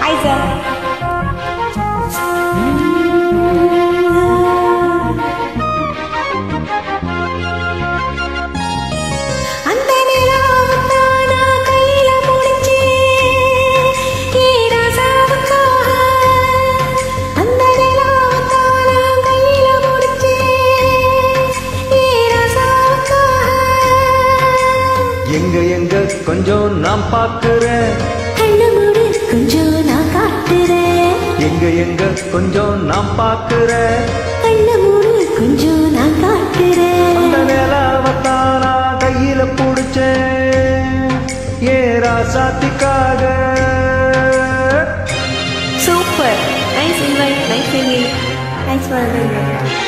Hi, sir. எங்க எங்க கொஞ்சம் நான் பாக்குறேன், கண்ணு மூடு கொஞ்சம் நான் காட்டுறேன். எங்க எங்க கொஞ்சம் நான் பாக்குறேன், கண்ணு மூடு கொஞ்சம் நான் காட்டுறேன். அந்த நிலாவத்தான் நான் கையில புடிச்சேன் ஏ ராசாத்திக்காக. Super. Nice invite, nice singing. Thanks for the invite.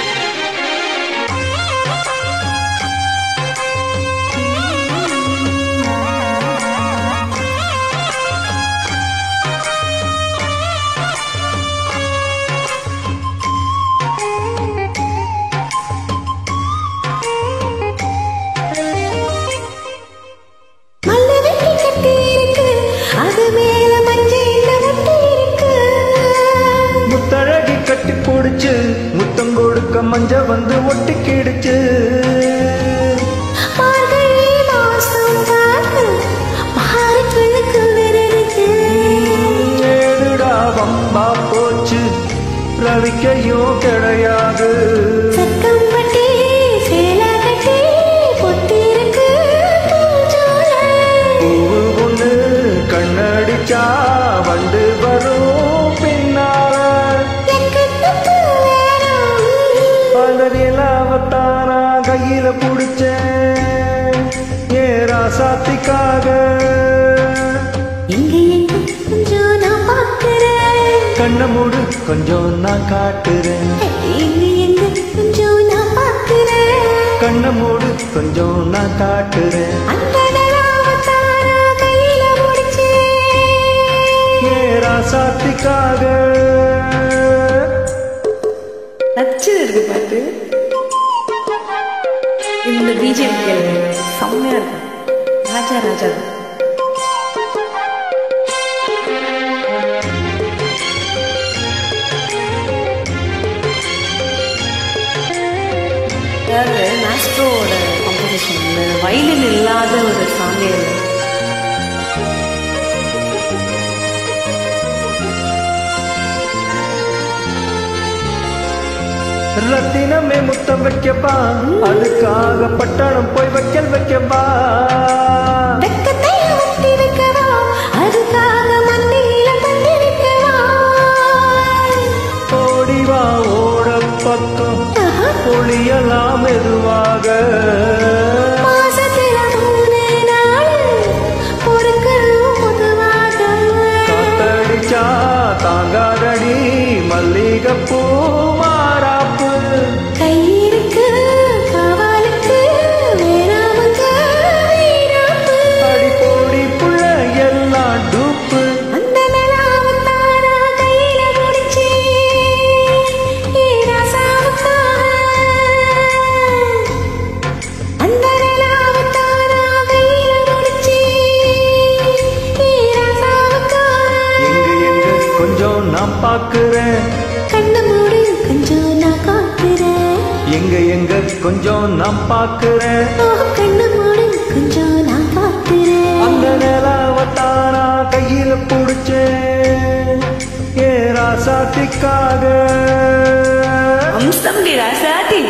கட்டி பிடிச்சு முத்தம் கொடுக்க மஞ்ச வந்து ஒட்டிக்கிடுச்சு. ஏடுடா வம்பா போச்சு ரவிக்கையோ கிடையாது. பூவு ஒண்ணு கண்ணடிச்சா வந்து வரும் பின்னால. நிலாவத்தானா கையில புடிச்சேன் ஏ ராசாத்திக்காக. எங்க எங்க கொஞ்சம் நான் பாக்குறேன், கண்ண மூடு கொஞ்சம் நான் காட்டுறேன். எங்க எங்க கொஞ்சம் நான் பாக்குறேன், கண்ண மூடு கொஞ்சம் நான் காட்டுறேன். அந்த நிலாவத்தானா கையில புடிச்சேன் ஏ ராசாத்திக்காக. நச்சு இருக்கு பாட்டு. இந்த பிஜிஎம் கேள்வி செம்மையா இருக்கும். ராஜா ராஜா அதாவது மாஸ்ட்ரோட கம்போசிஷன் வயலின் இல்லாத ஒரு சாங்கே. ரத்தினமே முத்தம் வைக்கப்பா, அதுக்காக பட்டணம் போய் வைக்கல் வைக்கப்பா. ஓடிவா ஓட பக்கம் ஒளியலாம் மெதுவாக. காத்தடிச்சா தாங்காதடி மல்லிகைப்பூ மாறாப்பு. அடிப்போடி புள்ள எல்லாம் டூப்பு. கொஞ்சம் நான் பாக்குறேன், கண்ணு மூடு கொஞ்சம் நான் காட்டுறேன். எங்க எங்க கொஞ்சம் நான் பாக்குறேன், கண்ணு மூடு கொஞ்சம் நான் காட்டுறேன். அந்த நிலாவத்தானா கையில புடிச்சேன் ஏ ராசாத்திக்காக. அம்சம் ராசாத்தி.